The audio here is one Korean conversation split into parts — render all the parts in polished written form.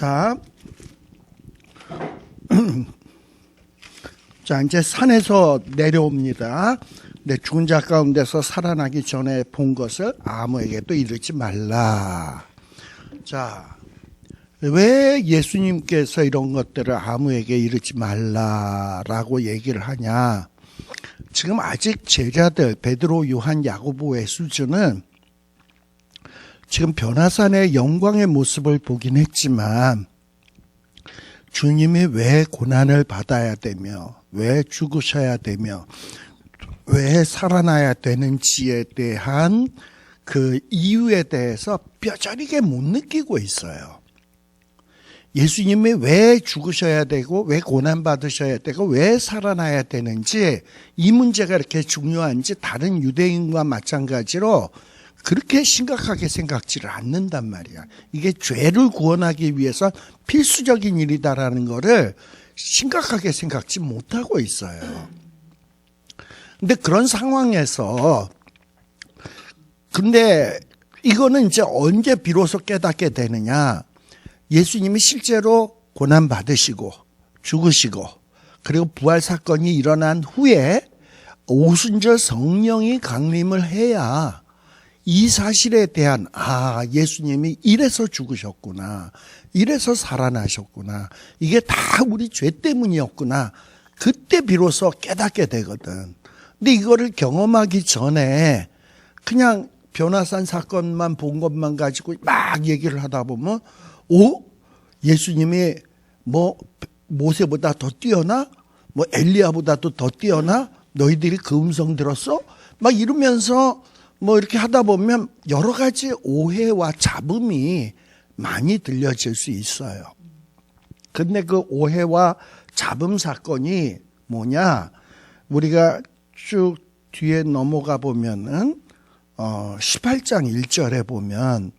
자, 자, 이제 산에서 내려옵니다. 내 죽은 자 가운데서 살아나기 전에 본 것을 아무에게도 이르지 말라. 자, 왜 예수님께서 이런 것들을 아무에게 이르지 말라라고 얘기를 하냐? 지금 아직 제자들 베드로, 요한, 야고보의 수준은 지금 변화산의 영광의 모습을 보긴 했지만 주님이 왜 고난을 받아야 되며 왜 죽으셔야 되며 왜 살아나야 되는지에 대한 그 이유에 대해서 뼈저리게 못 느끼고 있어요. 예수님이 왜 죽으셔야 되고 왜 고난 받으셔야 되고 왜 살아나야 되는지, 이 문제가 이렇게 중요한지 다른 유대인과 마찬가지로 그렇게 심각하게 생각지를 않는단 말이야. 이게 죄를 구원하기 위해서 필수적인 일이다라는 거를 심각하게 생각지 못하고 있어요. 근데 그런 상황에서, 근데 이거는 이제 언제 비로소 깨닫게 되느냐? 예수님이 실제로 고난 받으시고 죽으시고 그리고 부활 사건이 일어난 후에 오순절 성령이 강림을 해야 이 사실에 대한, 예수님이 이래서 죽으셨구나, 이래서 살아나셨구나, 이게 다 우리 죄 때문이었구나, 그때 비로소 깨닫게 되거든. 근데 이거를 경험하기 전에 그냥 변화산 사건만 본 것만 가지고 막 얘기를 하다 보면, 예수님이 뭐 모세보다 더 뛰어나? 뭐 엘리야보다도 더 뛰어나? 너희들이 그 음성 들었어? 막 이러면서 뭐 이렇게 하다 보면 여러 가지 오해와 잡음이 많이 들려질 수 있어요. 근데 그 오해와 잡음 사건이 뭐냐? 우리가 쭉 뒤에 넘어가 보면은 18장 1절에 보면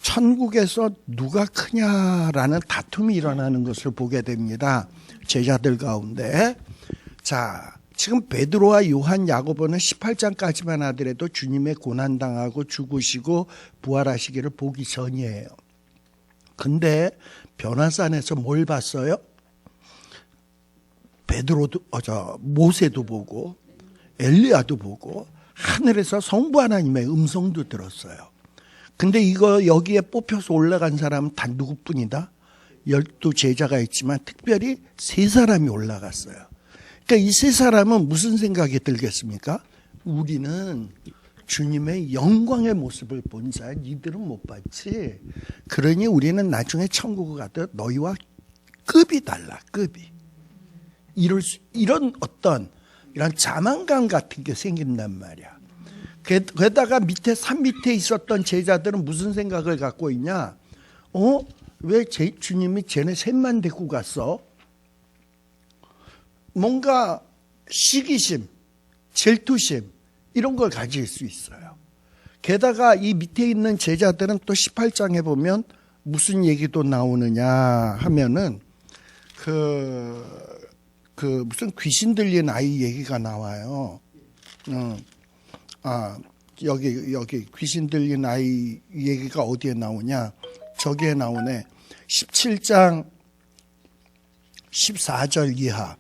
천국에서 누가 크냐라는 다툼이 일어나는 것을 보게 됩니다. 제자들 가운데. 자, 지금 베드로와 요한, 야고보는 18장까지만 하더라도 주님의 고난당하고 죽으시고 부활하시기를 보기 전이에요. 근데 변화산에서 뭘 봤어요? 베드로도, 모세도 보고 엘리야도 보고 하늘에서 성부 하나님의 음성도 들었어요. 근데 이거 여기에 뽑혀서 올라간 사람은 단 누구뿐이다? 12제자가 있지만 특별히 3사람이 올라갔어요. 그러니까 이 3사람은 무슨 생각이 들겠습니까? 우리는 주님의 영광의 모습을 본 자, 니들은 못 봤지. 그러니 우리는 나중에 천국을 가도 너희와 급이 달라, 급이. 이런 어떤 이런 자만감 같은 게 생긴단 말이야. 게다가 산 밑에 있었던 제자들은 무슨 생각을 갖고 있냐? 왜 주님이 쟤네 셋만 데리고 갔어? 뭔가 시기심, 질투심 이런 걸 가질 수 있어요. 게다가 이 밑에 있는 제자들은 또 18장에 보면 무슨 얘기도 나오느냐 하면은 무슨 귀신 들린 아이 얘기가 나와요. 여기 귀신 들린 아이 얘기가 어디에 나오냐? 저기에 나오네. 17장 14절 이하.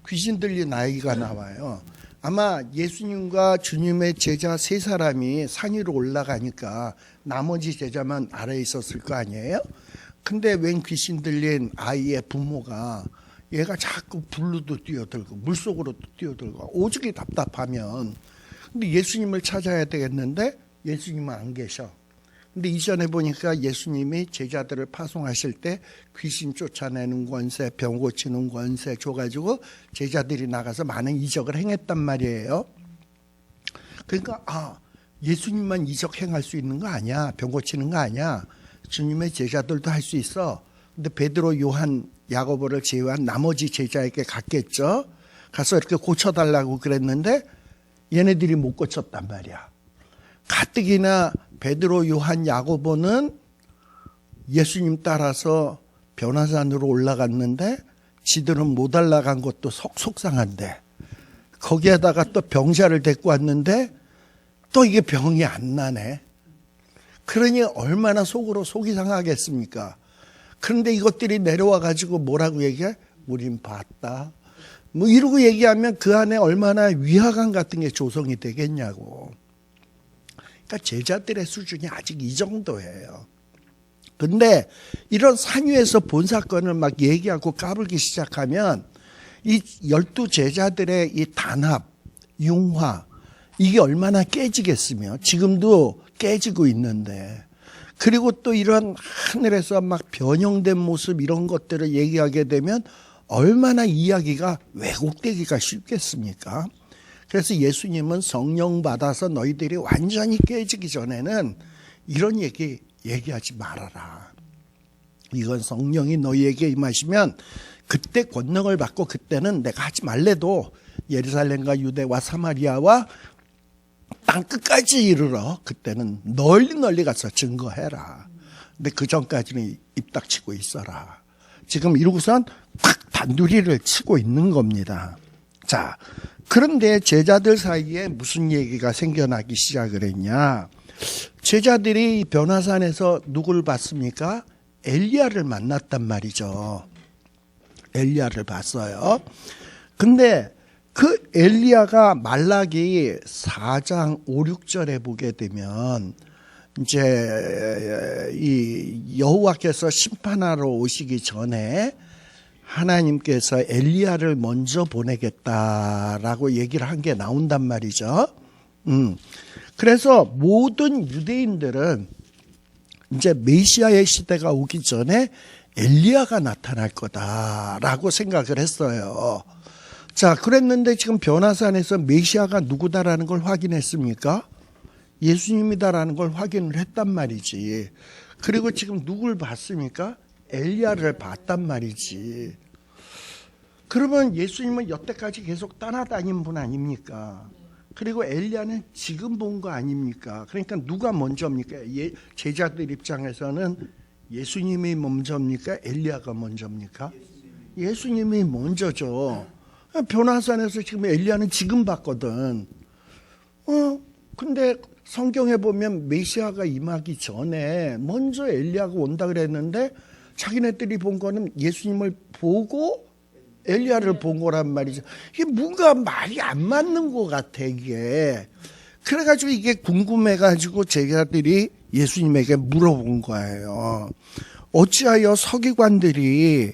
귀신 들린 아이가 나와요. 아마 예수님과 주님의 제자 3사람이 산 위로 올라가니까 나머지 제자만 아래에 있었을 거 아니에요? 근데 웬 귀신 들린 아이의 부모가 얘가 자꾸 불로도 뛰어들고 물속으로도 뛰어들고 오죽이 답답하면, 근데 예수님을 찾아야 되겠는데 예수님은 안 계셔. 근데 이전에 보니까 예수님이 제자들을 파송하실 때 귀신 쫓아내는 권세, 병 고치는 권세 줘가지고 제자들이 나가서 많은 이적을 행했단 말이에요. 그러니까 예수님만 이적 행할 수 있는 거 아니야, 병 고치는 거 아니야, 주님의 제자들도 할 수 있어. 근데 베드로, 요한, 야고보를 제외한 나머지 제자에게 갔겠죠. 가서 이렇게 고쳐달라고 그랬는데 얘네들이 못 고쳤단 말이야. 가뜩이나 베드로, 요한, 야고보는 예수님 따라서 변화산으로 올라갔는데 지들은 못 올라간 것도 속상한데, 거기에다가 또 병자를 데리고 왔는데 또 이게 병이 안 나네. 그러니 얼마나 속으로 속이 상하겠습니까? 그런데 이것들이 내려와 가지고 뭐라고 얘기해? 우린 봤다. 뭐 이러고 얘기하면 그 안에 얼마나 위화감 같은 게 조성이 되겠냐고. 그러니까 제자들의 수준이 아직 이 정도예요. 근데 이런 산유에서 본 사건을 막 얘기하고 까불기 시작하면 이 12 제자들의 이 단합, 융화, 이게 얼마나 깨지겠으며 지금도 깨지고 있는데, 그리고 또 이런 하늘에서 막 변형된 모습 이런 것들을 얘기하게 되면 얼마나 이야기가 왜곡되기가 쉽겠습니까? 그래서 예수님은 성령 받아서 너희들이 완전히 깨지기 전에는 이런 얘기하지 말아라. 이건 성령이 너희에게 임하시면 그때 권능을 받고, 그때는 내가 하지 말래도 예루살렘과 유대와 사마리아와 땅 끝까지 이르러 그때는 널리 가서 증거해라. 근데 그 전까지는 입 닥치고 있어라. 지금 이러고선 탁 단두리를 치고 있는 겁니다. 자, 그런데 제자들 사이에 무슨 얘기가 생겨나기 시작을 했냐? 제자들이 변화산에서 누구를 봤습니까? 엘리야를 만났단 말이죠. 엘리야를 봤어요. 근데 그 엘리야가 말라기 4장 5, 6절에 보게 되면 이제 이 여호와께서 심판하러 오시기 전에 하나님께서 엘리야를 먼저 보내겠다라고 얘기를 한 게 나온단 말이죠. 그래서 모든 유대인들은 이제 메시아의 시대가 오기 전에 엘리야가 나타날 거다라고 생각을 했어요. 자, 그랬는데 지금 변화산에서 메시아가 누구다라는 걸 확인했습니까? 예수님이다라는 걸 확인을 했단 말이지. 그리고 지금 누굴 봤습니까? 엘리야를 봤단 말이지. 그러면 예수님은 여태까지 계속 따라다닌 분 아닙니까? 그리고 엘리야는 지금 본 거 아닙니까? 그러니까 누가 먼저입니까? 제자들 입장에서는 예수님이 먼저입니까? 엘리야가 먼저입니까? 예수님이 먼저죠. 변화산에서 지금 엘리야는 지금 봤거든. 근데 성경에 보면 메시아가 임하기 전에 먼저 엘리야가 온다 그랬는데 자기네들이 본 거는 예수님을 보고 엘리야를 본 거란 말이죠. 이게 뭔가 말이 안 맞는 것 같아, 이게. 그래가지고 이게 궁금해가지고 제자들이 예수님에게 물어본 거예요. 어찌하여 서기관들이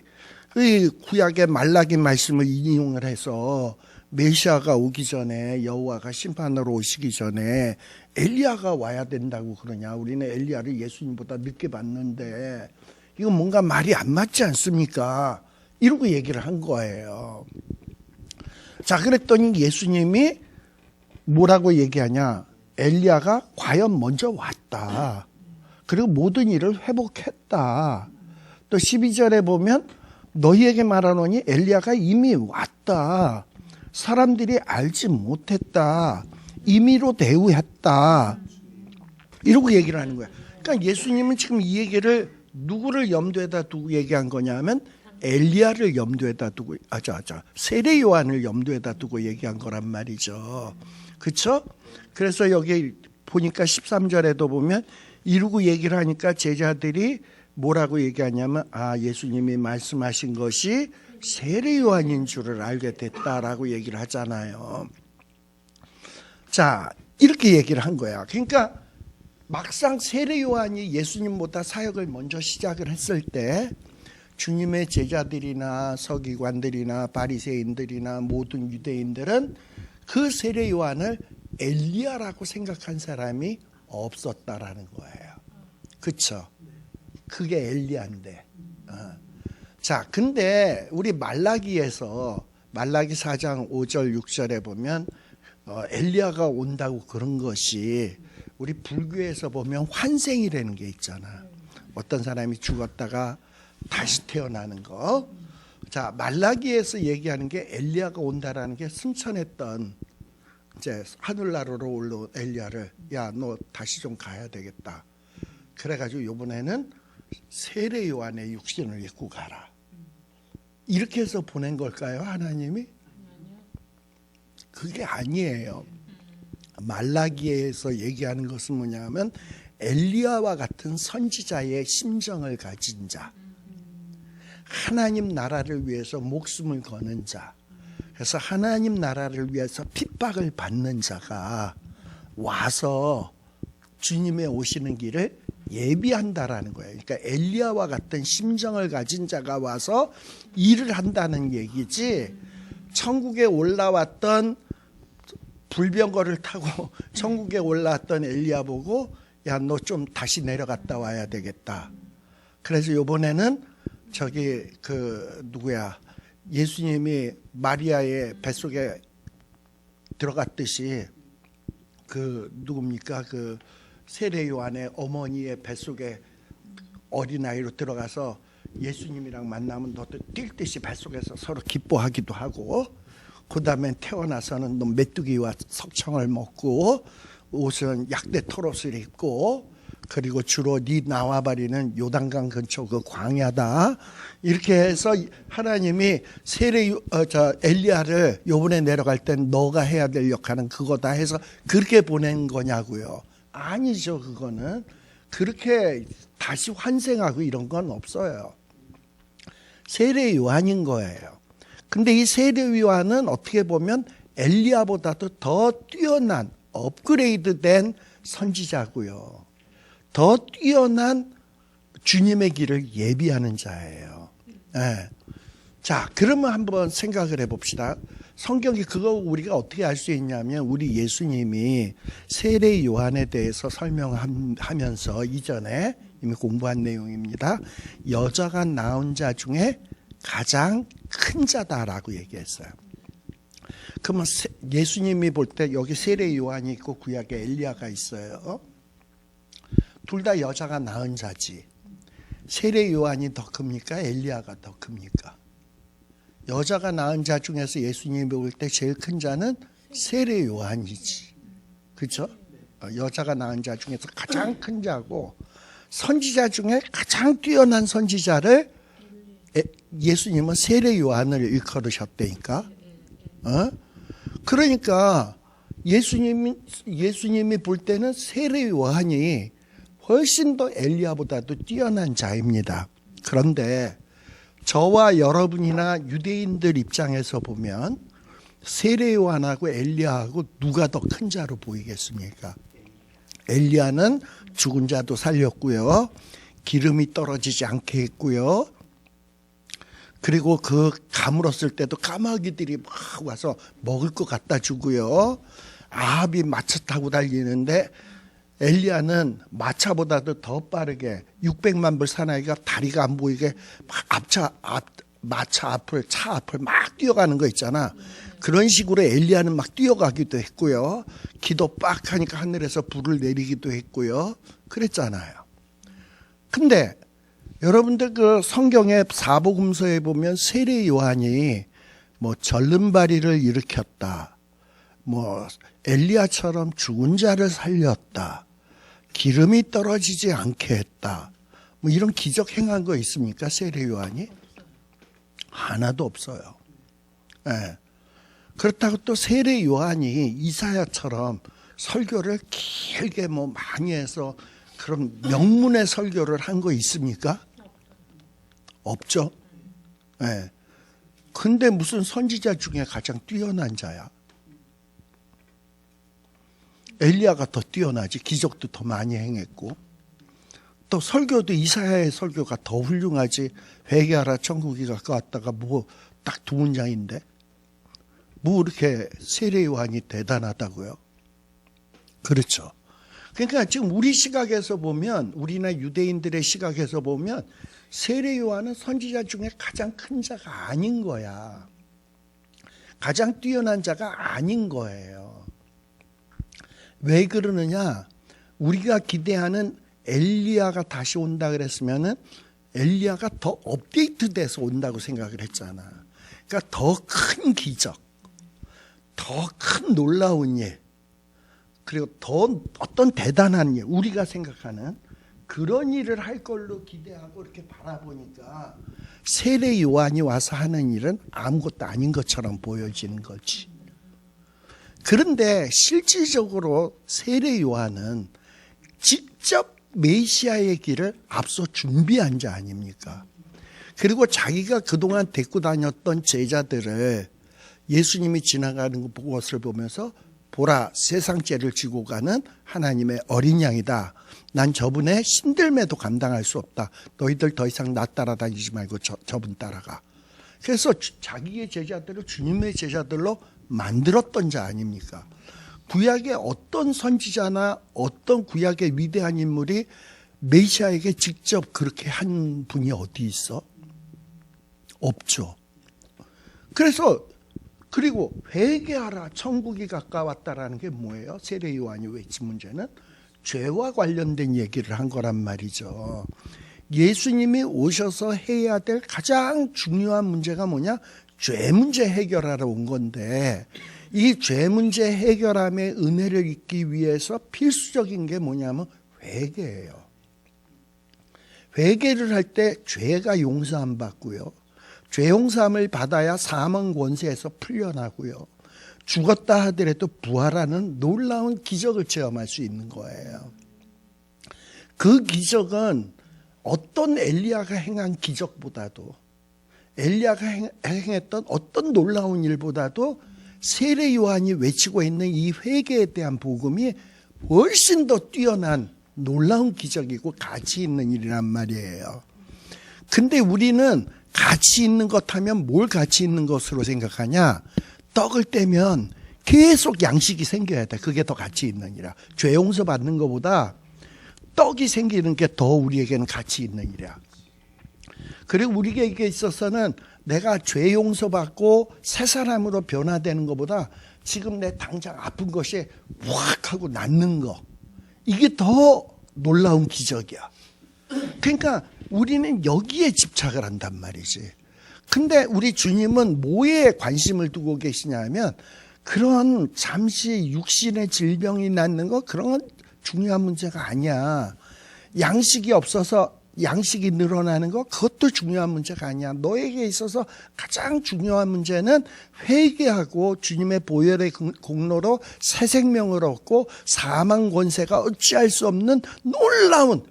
이 구약의 말라기 말씀을 인용을 해서 메시아가 오기 전에, 여호와가 심판으로 오시기 전에 엘리야가 와야 된다고 그러냐? 우리는 엘리야를 예수님보다 늦게 봤는데 이거 뭔가 말이 안 맞지 않습니까? 이러고 얘기를 한 거예요. 자, 그랬더니 예수님이 뭐라고 얘기하냐? 엘리야가 과연 먼저 왔다. 그리고 모든 일을 회복했다. 또 12절에 보면 너희에게 말하노니 엘리야가 이미 왔다. 사람들이 알지 못했다. 임의로 대우했다. 이러고 얘기를 하는 거야. 그러니까 예수님은 지금 이 얘기를 누구를 염두에다 두고 얘기한 거냐면 엘리야를 염두에다 두고, 세례 요한을 염두에다 두고 얘기한 거란 말이죠. 그렇죠? 그래서 여기 보니까 13절에도 보면 이러고 얘기를 하니까 제자들이 뭐라고 얘기하냐면 예수님이 말씀하신 것이 세례 요한인 줄을 알게 됐다라고 얘기를 하잖아요. 자, 이렇게 얘기를 한 거야. 그러니까 막상 세례 요한이 예수님보다 사역을 먼저 시작을 했을 때 주님의 제자들이나 서기관들이나 바리새인들이나 모든 유대인들은 그 세례 요한을 엘리야라고 생각한 사람이 없었다라는 거예요. 그렇죠? 그게 엘리야인데. 자, 근데 우리 말라기에서 말라기 4장 5절 6절에 보면 엘리야가 온다고 그런 것이 우리 불교에서 보면 환생이라는 게 있잖아. 어떤 사람이 죽었다가 다시 태어나는 거. 자, 말라기에서 얘기하는 게 엘리야가 온다라는 게 승천했던 이제 하늘나라로 올라온 엘리야를 야, 너 다시 좀 가야 되겠다. 그래가지고 이번에는 세례 요한의 육신을 입고 가라. 이렇게 해서 보낸 걸까요, 하나님이? 그게 아니에요. 말라기에서 얘기하는 것은 뭐냐면 엘리야와 같은 선지자의 심정을 가진 자. 하나님 나라를 위해서 목숨을 거는 자, 그래서 하나님 나라를 위해서 핍박을 받는 자가 와서 주님의 오시는 길을 예비한다라는 거예요. 그러니까 엘리야와 같은 심정을 가진 자가 와서 일을 한다는 얘기지, 천국에 올라왔던 불병거를 타고 천국에 올라왔던 엘리야 보고 야, 너 좀 다시 내려갔다 와야 되겠다. 그래서 이번에는 저기 예수님이 마리아의 뱃속에 들어갔듯이 누굽니까? 세례 요한의 어머니의 뱃속에 어린아이로 들어가서 예수님이랑 만나면 너도 뛸 듯이 뱃속에서 서로 기뻐하기도 하고, 그 다음에 태어나서는 너 메뚜기와 석청을 먹고 옷은 약대 털옷을 입고, 그리고 주로 네 나와바리는 요단강 근처 그 광야다. 이렇게 해서 하나님이 엘리야를 요번에 내려갈 땐 너가 해야 될 역할은 그거다 해서 그렇게 보낸 거냐고요. 아니죠. 그거는 그렇게 다시 환생하고 이런 건 없어요. 세례 요한인 거예요. 근데 이 세례 요한은 어떻게 보면 엘리야보다도 더 뛰어난 업그레이드된 선지자고요. 더 뛰어난 주님의 길을 예비하는 자예요. 네. 자, 그러면 한번 생각을 해봅시다. 성경이 그거 우리가 어떻게 알 수 있냐면, 우리 예수님이 세례 요한에 대해서 설명하면서 이전에 이미 공부한 내용입니다. 여자가 낳은 자 중에 가장 큰 자다라고 얘기했어요. 그러면 예수님이 볼 때 여기 세례 요한이 있고 구약에 엘리야가 있어요. 둘 다 여자가 낳은 자지. 세례 요한이 더 큽니까? 엘리야가 더 큽니까? 여자가 낳은 자 중에서 예수님이 볼 때 제일 큰 자는 세례 요한이지. 그렇죠? 여자가 낳은 자 중에서 가장 큰 자고, 선지자 중에 가장 뛰어난 선지자를 예수님은 세례 요한을 일컬으셨다니까. 그러니까 예수님이 볼 때는 세례 요한이 훨씬 더 엘리야보다도 뛰어난 자입니다. 그런데 저와 여러분이나 유대인들 입장에서 보면 세례 요한하고 엘리야하고 누가 더 큰 자로 보이겠습니까? 엘리야는 죽은 자도 살렸고요. 기름이 떨어지지 않게 했고요. 그리고 가물었을 때도 까마귀들이 막 와서 먹을 거 갖다 주고요. 아합이 마차 타고 달리는데 엘리야는 마차보다도 더 빠르게 600만 불 사나이가 다리가 안 보이게 막 차 앞을 막 뛰어가는 거 있잖아. 그런 식으로 엘리야는 막 뛰어가기도 했고요. 기도 빡 하니까 하늘에서 불을 내리기도 했고요. 그랬잖아요. 근데 여러분들 성경의 사복음서에 보면 세례 요한이 절름발이를 일으켰다, 엘리야처럼 죽은 자를 살렸다, 기름이 떨어지지 않게 했다, 이런 기적 행한 거 있습니까? 세례 요한이? 하나도 없어요. 네. 그렇다고 또 세례 요한이 이사야처럼 설교를 길게 많이 해서 그런 명문의 설교를 한 거 있습니까? 없죠. 네. 근데 무슨 선지자 중에 가장 뛰어난 자야? 엘리야가 더 뛰어나지. 기적도 더 많이 행했고, 또 설교도 이사야의 설교가 더 훌륭하지. 회개하라 천국이 가까웠다가 딱 두 문장인데 이렇게 세례 요한이 대단하다고요? 그렇죠. 그러니까 지금 우리 시각에서 보면, 우리나 유대인들의 시각에서 보면 세례 요한은 선지자 중에 가장 큰 자가 아닌 거야. 가장 뛰어난 자가 아닌 거예요. 왜 그러느냐? 우리가 기대하는 엘리야가 다시 온다 그랬으면은 엘리야가 더 업데이트돼서 온다고 생각을 했잖아. 그러니까 더 큰 기적, 더 큰 놀라운 일, 그리고 더 어떤 대단한 일, 우리가 생각하는 그런 일을 할 걸로 기대하고 이렇게 바라보니까 세례 요한이 와서 하는 일은 아무것도 아닌 것처럼 보여지는 거지. 그런데 실질적으로 세례 요한은 직접 메시아의 길을 앞서 준비한 자 아닙니까? 그리고 자기가 그동안 데리고 다녔던 제자들을 예수님이 지나가는 것을 보면서 보라, 세상 죄를 지고 가는 하나님의 어린 양이다. 난 저분의 신들매도 감당할 수 없다. 너희들 더 이상 나 따라다니지 말고 저분 따라가. 그래서 자기의 제자들을 주님의 제자들로 만들었던 자 아닙니까? 구약의 어떤 선지자나 어떤 구약의 위대한 인물이 메시아에게 직접 그렇게 한 분이 어디 있어? 없죠. 그리고 회개하라, 천국이 가까웠다라는 게 뭐예요? 세례 요한이 외친 문제는 죄와 관련된 얘기를 한 거란 말이죠. 예수님이 오셔서 해야 될 가장 중요한 문제가 뭐냐? 죄 문제 해결하러 온 건데, 이 죄 문제 해결함의 은혜를 잊기 위해서 필수적인 게 뭐냐면 회개예요. 회개를 할 때 죄가 용서 안 받고요. 죄 용서함을 받아야 사망 권세에서 풀려나고요. 죽었다 하더라도 부활하는 놀라운 기적을 체험할 수 있는 거예요. 그 기적은 어떤 엘리야가 행한 기적보다도, 엘리야가 행했던 어떤 놀라운 일보다도 세례 요한이 외치고 있는 이 회개에 대한 복음이 훨씬 더 뛰어난 놀라운 기적이고 가치 있는 일이란 말이에요. 근데 우리는 가치 있는 것 하면 뭘 가치 있는 것으로 생각하냐? 떡을 떼면 계속 양식이 생겨야 돼. 그게 더 가치 있는 일이야. 죄 용서 받는 것보다 떡이 생기는 게 더 우리에게는 가치 있는 일이야. 그리고 우리에게 있어서는 내가 죄 용서받고 새 사람으로 변화되는 것보다 지금 내 당장 아픈 것이 확 하고 낫는 거, 이게 더 놀라운 기적이야. 그러니까 우리는 여기에 집착을 한단 말이지. 근데 우리 주님은 뭐에 관심을 두고 계시냐면 그런 잠시 육신의 질병이 낫는 거, 그런 건 중요한 문제가 아니야. 양식이 없어서 양식이 늘어나는 거, 그것도 중요한 문제가 아니야. 너에게 있어서 가장 중요한 문제는 회개하고 주님의 보혈의 공로로 새 생명을 얻고 사망 권세가 어찌할 수 없는 놀라운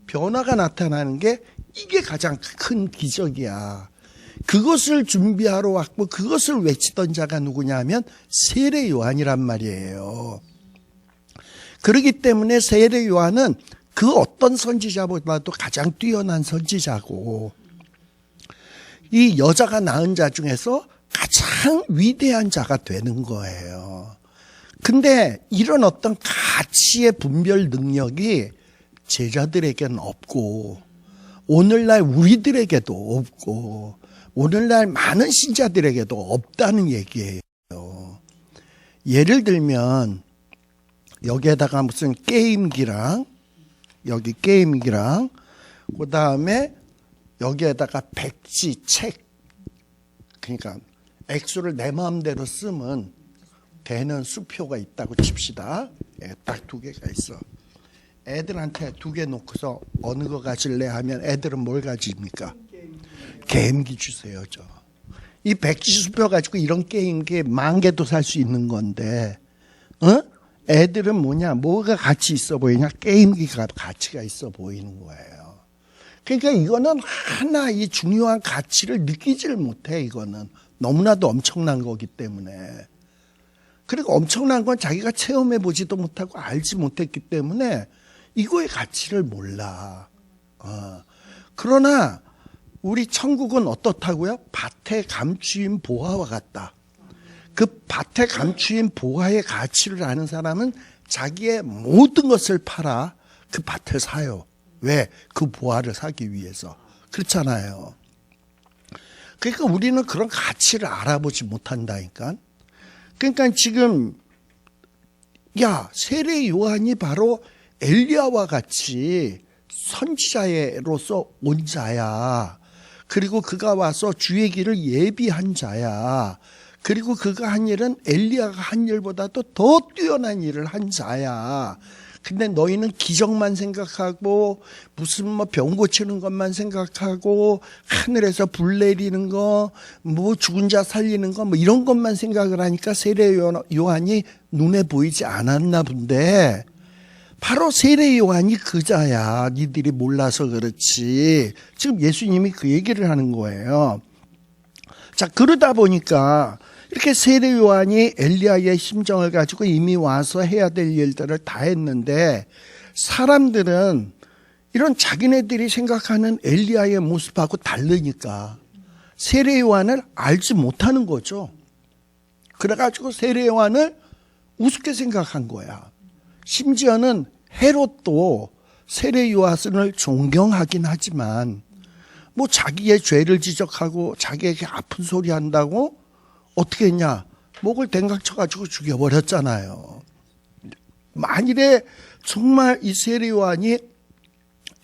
변화가 나타나는 게, 이게 가장 큰 기적이야. 그것을 준비하러 왔고 그것을 외치던 자가 누구냐 하면 세례 요한이란 말이에요. 그렇기 때문에 세례 요한은 그 어떤 선지자보다도 가장 뛰어난 선지자고, 이 여자가 낳은 자 중에서 가장 위대한 자가 되는 거예요. 근데 이런 어떤 가치의 분별 능력이 제자들에게는 없고, 오늘날 우리들에게도 없고, 오늘날 많은 신자들에게도 없다는 얘기예요. 예를 들면 여기에다가 무슨 게임기랑, 여기 게임기랑, 그 다음에 여기에다가 백지, 책, 그러니까 액수를 내 마음대로 쓰면 되는 수표가 있다고 칩시다. 딱 두 개가 있어. 애들한테 두 개 놓고서 어느 거 가질래 하면 애들은 뭘 가집니까? 게임기 주세요. 이 백지 수표 가지고 이런 게임기 10,000개도 살 수 있는 건데, 애들은 뭐가 가치 있어 보이냐? 게임기가 가치가 있어 보이는 거예요. 그러니까 이거는 하나 이 중요한 가치를 느끼지를 못해. 이거는 너무나도 엄청난 거기 때문에. 그리고 엄청난 건 자기가 체험해 보지도 못하고 알지 못했기 때문에 이거의 가치를 몰라. 그러나 우리 천국은 어떻다고요? 밭에 감추인 보화와 같다. 그 밭에 감추인 보화의 가치를 아는 사람은 자기의 모든 것을 팔아 그 밭을 사요. 왜? 그 보화를 사기 위해서. 그렇잖아요. 그러니까 우리는 그런 가치를 알아보지 못한다니까. 그러니까 지금 세례 요한이 바로 엘리야와 같이 선지자로서 온 자야. 그리고 그가 와서 주의 길을 예비한 자야. 그리고 그가 한 일은 엘리야가 한 일보다도 더 뛰어난 일을 한 자야. 근데 너희는 기적만 생각하고 무슨 병 고치는 것만 생각하고 하늘에서 불 내리는 거, 죽은 자 살리는 거, 이런 것만 생각을 하니까 세례 요한이 눈에 보이지 않았나 본데, 바로 세례 요한이 그자야. 니들이 몰라서 그렇지. 지금 예수님이 그 얘기를 하는 거예요. 자, 그러다 보니까 이렇게 세례 요한이 엘리야의 심정을 가지고 이미 와서 해야 될 일들을 다 했는데, 사람들은 이런 자기네들이 생각하는 엘리야의 모습하고 다르니까 세례 요한을 알지 못하는 거죠. 그래가지고 세례 요한을 우습게 생각한 거야. 심지어는 헤롯도 세례 요한을 존경하긴 하지만 뭐 자기의 죄를 지적하고 자기에게 아픈 소리 한다고 어떻게 했냐? 목을 댕각 쳐가지고 죽여버렸잖아요. 만일에 정말 이 세례 요한이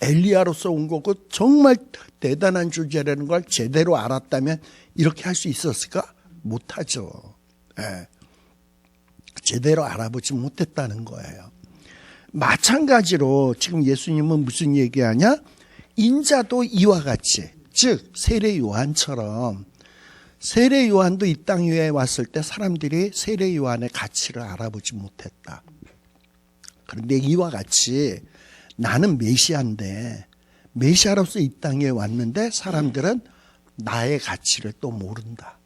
엘리야로서 온 거고 정말 대단한 존재라는 걸 제대로 알았다면 이렇게 할 수 있었을까? 못하죠. 예. 제대로 알아보지 못했다는 거예요. 마찬가지로 지금 예수님은 무슨 얘기하냐? 인자도 이와 같이, 즉 세례 요한처럼, 세례 요한도 이 땅 위에 왔을 때 사람들이 세례 요한의 가치를 알아보지 못했다. 그런데 이와 같이 나는 메시아인데, 메시아로서 이 땅에 왔는데 사람들은 나의 가치를 또 모른다.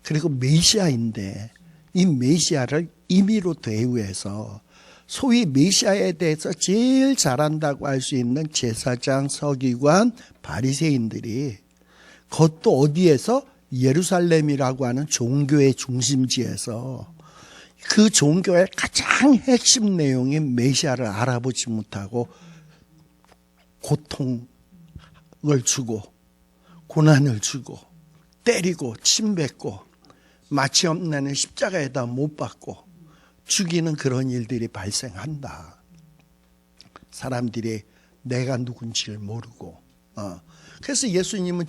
그리고 메시아인데 이 메시아를 임의로 대우해서 소위 메시아에 대해서 제일 잘한다고 할 수 있는 제사장, 서기관, 바리새인들이, 그것도 어디에서? 예루살렘이라고 하는 종교의 중심지에서 그 종교의 가장 핵심 내용인 메시아를 알아보지 못하고 고통을 주고 고난을 주고 때리고 침뱉고 마치 없는 십자가에다 못 박고 죽이는 그런 일들이 발생한다. 사람들이 내가 누군지를 모르고. 그래서 예수님은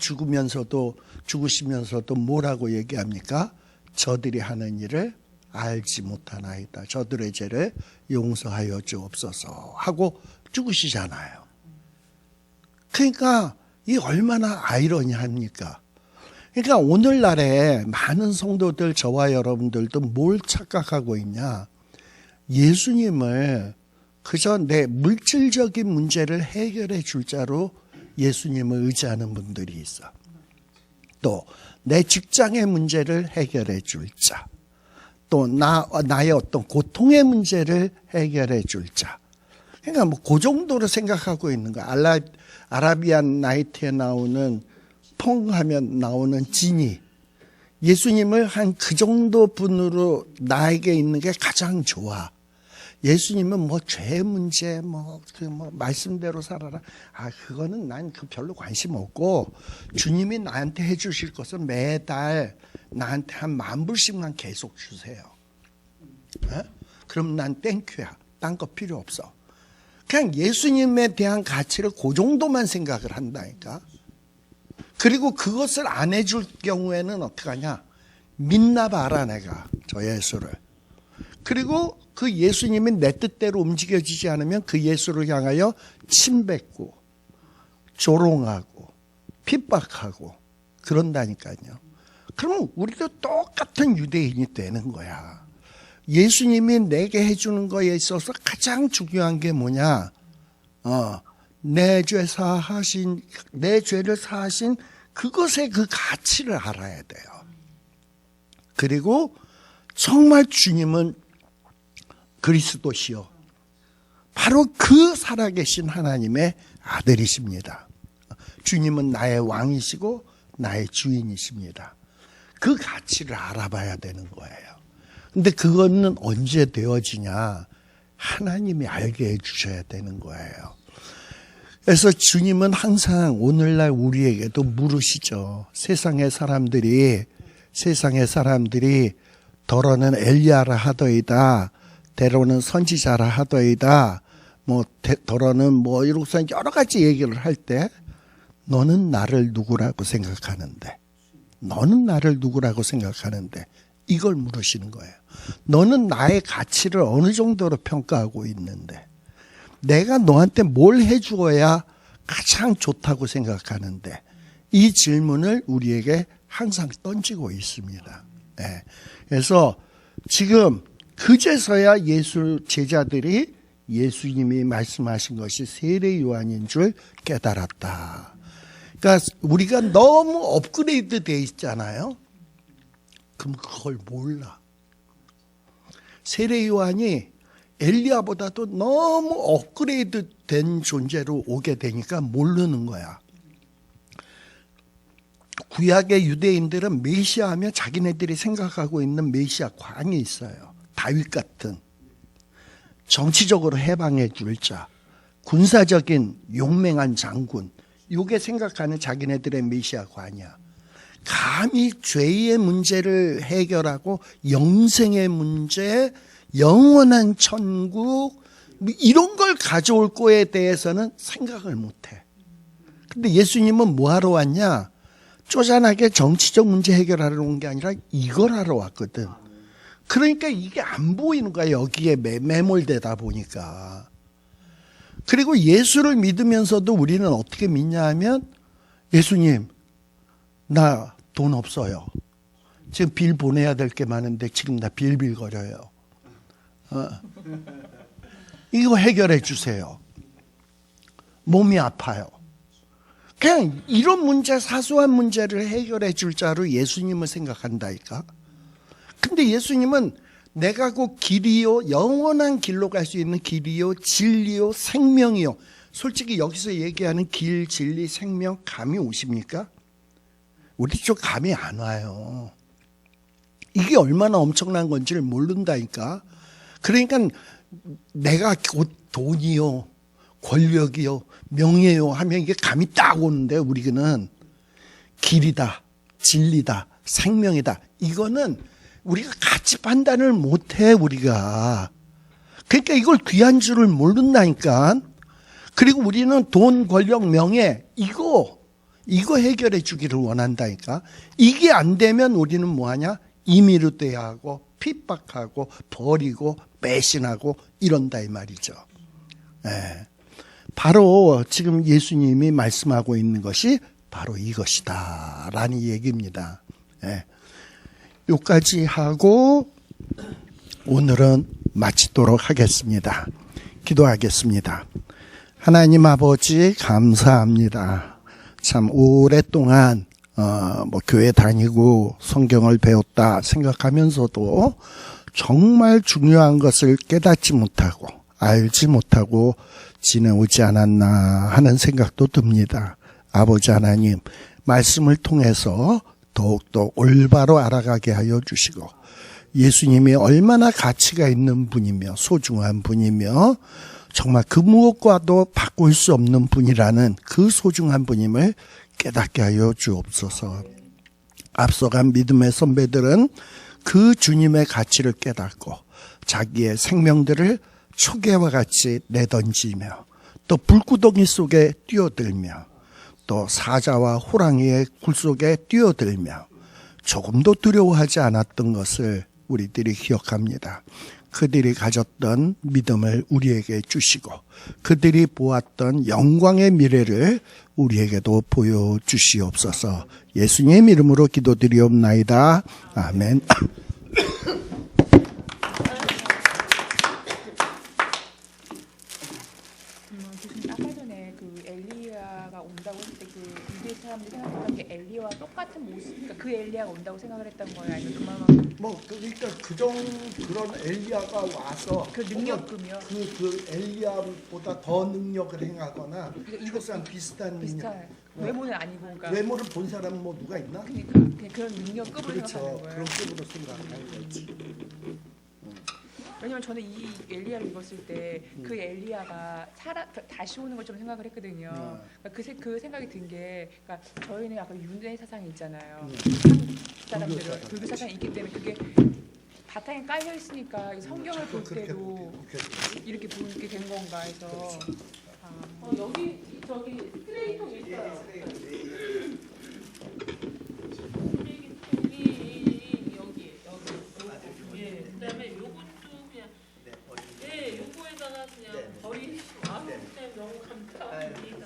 죽으시면서도 뭐라고 얘기합니까? 저들이 하는 일을 알지 못하나이다. 저들의 죄를 용서하여 주옵소서 하고 죽으시잖아요. 그러니까 이 얼마나 아이러니합니까? 그러니까 오늘날에 많은 성도들, 저와 여러분들도 뭘 착각하고 있냐? 예수님을 그저 내 물질적인 문제를 해결해 줄 자로 예수님을 의지하는 분들이 있어. 또 내 직장의 문제를 해결해 줄 자. 또 나의 어떤 고통의 문제를 해결해 줄 자. 그러니까 뭐 그 정도로 생각하고 있는 거야. 아라비안 나이트에 나오는 펑 하면 나오는 지니. 예수님을 한 그 정도 분으로 나에게 있는 게 가장 좋아. 예수님은 뭐 죄 문제, 말씀대로 살아라. 그거는 난 별로 관심 없고, 주님이 나한테 해주실 것은 매달 나한테 한 10,000불씩만 계속 주세요. 그럼 난 땡큐야. 딴 거 필요 없어. 그냥 예수님에 대한 가치를 그 정도만 생각을 한다니까. 그리고 그것을 안 해줄 경우에는 어떻게 하냐? 믿나 봐라 내가 저 예수를. 그리고 그 예수님이 내 뜻대로 움직여지지 않으면 그 예수를 향하여 침뱉고 조롱하고 핍박하고 그런다니까요. 그러면 우리도 똑같은 유대인이 되는 거야. 예수님이 내게 해주는 거에 있어서 가장 중요한 게 뭐냐? 내 죄를 사하신 그것의 그 가치를 알아야 돼요. 그리고 정말 주님은 그리스도시요, 바로 그 살아계신 하나님의 아들이십니다. 주님은 나의 왕이시고 나의 주인이십니다. 그 가치를 알아봐야 되는 거예요. 근데 그거는 언제 되어지냐? 하나님이 알게 해주셔야 되는 거예요. 그래서 주님은 항상 오늘날 우리에게도 물으시죠. 세상의 사람들이 더러는 엘리야라 하더이다, 때로는 선지자라 하더이다, 더러는 이러고서 여러 가지 얘기를 할 때, 너는 나를 누구라고 생각하는데? 이걸 물으시는 거예요. 너는 나의 가치를 어느 정도로 평가하고 있는데? 내가 너한테 뭘 해주어야 가장 좋다고 생각하는데? 이 질문을 우리에게 항상 던지고 있습니다. 네. 그래서 지금 그제서야 예수 제자들이 예수님이 말씀하신 것이 세례 요한인 줄 깨달았다. 그러니까 우리가 너무 업그레이드 돼 있잖아요. 그럼 그걸 몰라. 세례 요한이 엘리야보다도 너무 업그레이드 된 존재로 오게 되니까 모르는 거야. 구약의 유대인들은 메시아 하면 자기네들이 생각하고 있는 메시아 광이 있어요. 다윗 같은 정치적으로 해방해 줄 자, 군사적인 용맹한 장군, 요게 생각하는 자기네들의 메시아 관이야. 감히 죄의 문제를 해결하고 영생의 문제, 영원한 천국 이런 걸 가져올 거에 대해서는 생각을 못해. 근데 예수님은 뭐하러 왔냐? 쪼잔하게 정치적 문제 해결하러 온 게 아니라 이걸 하러 왔거든. 그러니까 이게 안 보이는 거야. 여기에 매몰되다 보니까. 그리고 예수를 믿으면서도 우리는 어떻게 믿냐 하면, 예수님 나 돈 없어요. 지금 빌 보내야 될 게 많은데 지금 나 빌빌거려요. 이거 해결해 주세요. 몸이 아파요. 그냥 이런 문제, 사소한 문제를 해결해 줄 자로 예수님을 생각한다니까. 근데 예수님은 내가 곧 길이요, 영원한 길로 갈 수 있는 길이요, 진리요, 생명이요. 솔직히 여기서 얘기하는 길, 진리, 생명 감이 오십니까? 우리 쪽 감이 안 와요. 이게 얼마나 엄청난 건지를 모른다니까. 그러니까 내가 곧 돈이요, 권력이요, 명예요 하면 이게 감이 딱 오는데, 우리는 길이다, 진리다, 생명이다. 이거는 우리가 같이 판단을 못해, 우리가. 그러니까 이걸 귀한 줄을 모른다니까. 그리고 우리는 돈, 권력, 명예 이거 해결해 주기를 원한다니까. 이게 안 되면 우리는 뭐하냐? 임의로 대하고 핍박하고 버리고 배신하고 이런다 이 말이죠. 네. 바로 지금 예수님이 말씀하고 있는 것이 바로 이것이다 라는 얘기입니다. 네. 여기까지 하고 오늘은 마치도록 하겠습니다. 기도하겠습니다. 하나님 아버지 감사합니다. 참 오랫동안 교회 다니고 성경을 배웠다 생각하면서도 정말 중요한 것을 깨닫지 못하고 알지 못하고 지내오지 않았나 하는 생각도 듭니다. 아버지 하나님, 말씀을 통해서 더욱더 올바로 알아가게 하여 주시고, 예수님이 얼마나 가치가 있는 분이며 소중한 분이며 정말 그 무엇과도 바꿀 수 없는 분이라는 그 소중한 분임을 깨닫게 하여 주옵소서. 앞서간 믿음의 선배들은 그 주님의 가치를 깨닫고 자기의 생명들을 초계와 같이 내던지며 또 불구덩이 속에 뛰어들며 또 사자와 호랑이의 굴 속에 뛰어들며 조금도 두려워하지 않았던 것을 우리들이 기억합니다. 그들이 가졌던 믿음을 우리에게 주시고 그들이 보았던 영광의 미래를 우리에게도 보여주시옵소서. 예수님 이름으로 기도드리옵나이다. 아멘. 아까 전에 그 엘리야가 온다고 했을 때 그 유대 사람들이 생각했던 게 엘리야와 똑같은 모습, 그러니까 그 엘리야가 온다고 생각을 했던 거예요, 아니면 그만큼 그러니까 그런 엘리야가 와서 그 능력금이요? 그 엘리야보다 더 능력을 행하거나 이것랑 비슷한 비슷한 외모는 아니고, 그러니까 외모를 본 사람은 뭐 누가 있나? 그러니까 그냥 그런 능력급을 그렇죠. 생각하는 거예요. 그런 식으로 생각하는 거지. 왜냐면 저는 이 엘리야를 읽었을 때 그 엘리야가 다시 오는 걸 좀 생각을 했거든요. 그러니까 그 생각이 든 게, 그러니까 저희는 약간 윤회 사상이 있잖아요. 한국 사람들은 불교 사상이 있기 때문에 그게 바탕에 깔려 있으니까 이 성경을 볼 때도 이렇게 보게 된 건가 해서. 여기 저기 스트레이터 있어요. 여기. 예. 그다음에 요것도 그냥 네, 요거에다가 그냥 버리시고 그냥 너무 감사합니다.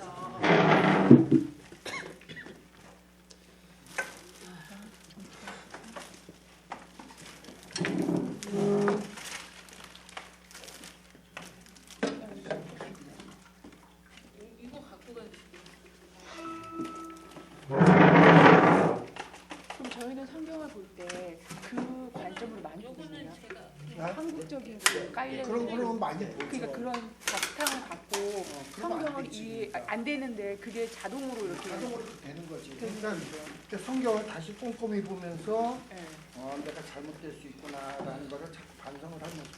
한국적인 그 깔려 그런 거는 많이 보죠. 그러니까 그런 바탕을 갖고 그러면 안 성경을 되지. 안 되는데 그게 자동으로 이렇게 자동으로 되는 거지. 되는 그러니까 이제 성경을 다시 꼼꼼히 보면서 예. 내가 잘못될 수 있구나라는 거를 자꾸 반성을 하면서.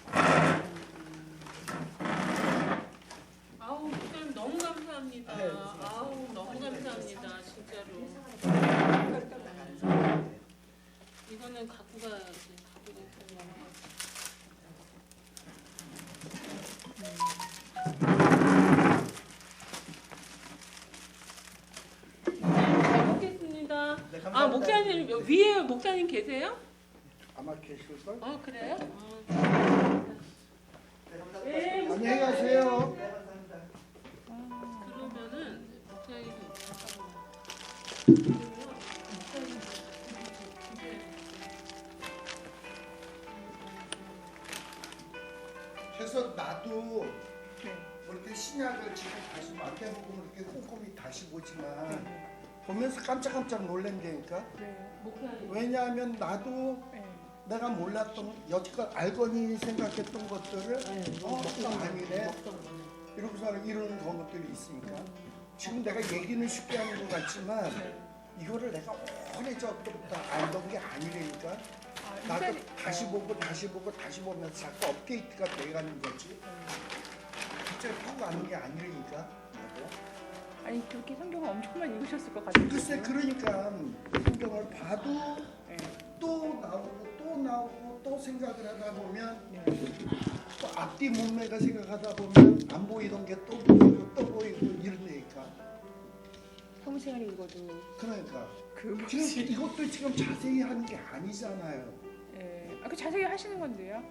아우 목사님 너무 감사합니다. 네, 아우 너무 감사합니다. 진짜로. 이거는 갖고 가야지. 갖고 가야지. 잘 먹겠습니다. 네, 아 감사합니다. 목사님 위에 목사님 계세요? 아마 계실걸? 그래요? 네, 네, 안녕히 가세요. 그러면은 목사님 그래서 나도 네. 뭐 이렇게 신약을 지금 다시 마태복음을 이렇게 꼼꼼히 다시 보지만 보면서 깜짝깜짝 놀란다니까. 네. 목사님 왜냐하면 나도 네. 내가 몰랐던 여지껏 알거니 생각했던 것들을 그거 아니네 이러고서 이런 것들이 있으니까 지금 내가 얘기는 쉽게 하는 것 같지만 이거를 내가 오래전부터 알던 게 아니라니까. 나도 다시 보고 다시 보고 다시 보면서 자꾸 업데이트가 돼가는 거지. 갑자기 푹 아는 게 아니라니까. 아니 그렇게 성경을 엄청 많이 읽으셨을 것 같아요. 글쎄 그러니까 성경을 봐도 네. 또 나오고 또 나오고 또 생각을 하다 보면 네. 또 앞뒤 문맥을 생각하다 보면 안 보이던 게 또 보이고 또 보이고 이런다니까. 성생활 읽어도 그러니까 그 지금 이것도 지금 자세히 하는 게 아니잖아요. 예. 그 자세히 하시는 건데요.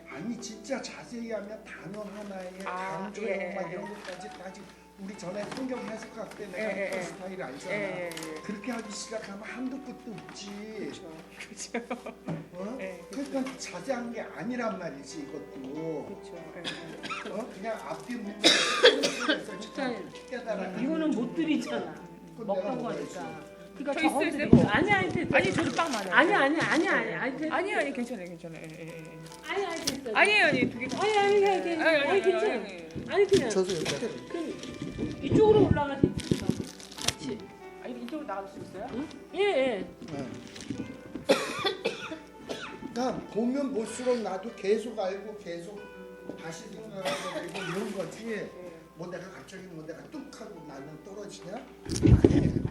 아니 진짜 자세히 하면 단어 하나에 아, 강조형 예, 막 예, 이런 것까지 우리 전에 성경 해석할 때 내가 예, 했던 예. 스타일 알잖아. 예. 그렇게 하기 시작하면 한도 끝도 없지. 그렇죠. 어? 예. 그러니까 자세한 게 아니란 말이지 이것도. 그렇죠. 그냥 앞뒤 문제에서 목사님, 깨달아. 이거는 못 드리잖아. 먹방 거니까. 저 그러니까 있어요, 저거 쌤? 아니 됐어. 아니 저도 빵 많아요. 아니 아니 괜찮아요. 예. 아니 됐어. 아니 두 개. 아니 괜찮아. 아니 그냥 저도 여기다. 그 이쪽으로 올라가서 있어. 같이. 아니 이쪽으로 나갈 수 있어요? 예. 그러니까 보면 볼수록 나도 계속 알고 계속 다시 생각하고 그리고 이런 거지. 뭐 내가 갑자기 뭐 내가 뚝 하고 나는 떨어지냐? 아니에요.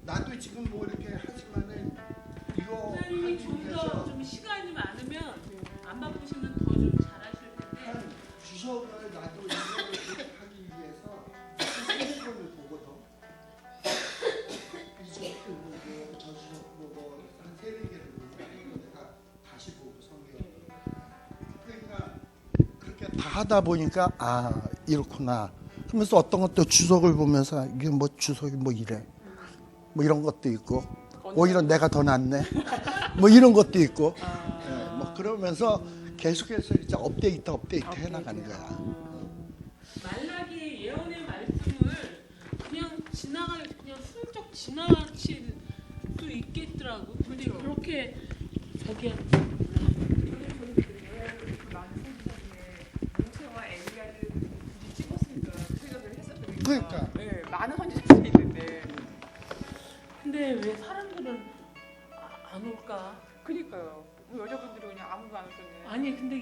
나도 지금 뭐 이렇게 하지만은 이거 목사님이 좀 더 좀 시간이 많으면 안 바쁘시면 더 좀 잘하실 텐데. 한 주석을 나도 이거를 하기 위해서 세 번을 보거든. 이 주석도 보고 저 주석 보고 한 세네 개를 보고 내가 다시 보고 성경. 그러니까 그렇게 다 하다 보니까 아 이렇구나. 그러면서 어떤 것도 주석을 보면서 이게 뭐 주석이 뭐 이래. 뭐 이런 것도 있고 오히려 내가 더 낫네. 뭐 이런 것도 있고. 뭐 그러면서 계속해서 이제 업데이트 해나가는 거야. 말라기의 예언의 말씀을 그냥 그냥 훌쩍 지나칠 수 있겠더라고. 근데 그렇게 자기야. 모세와 엘리야를 찍었으니까 생각을 했었거든요. 그러니까. 네, 많은 선지자들이 있는데. 근데 왜 사람들은 안 올까? 그니까요. 여자분들이 그냥 아무도 안 오셨네. 아니 근데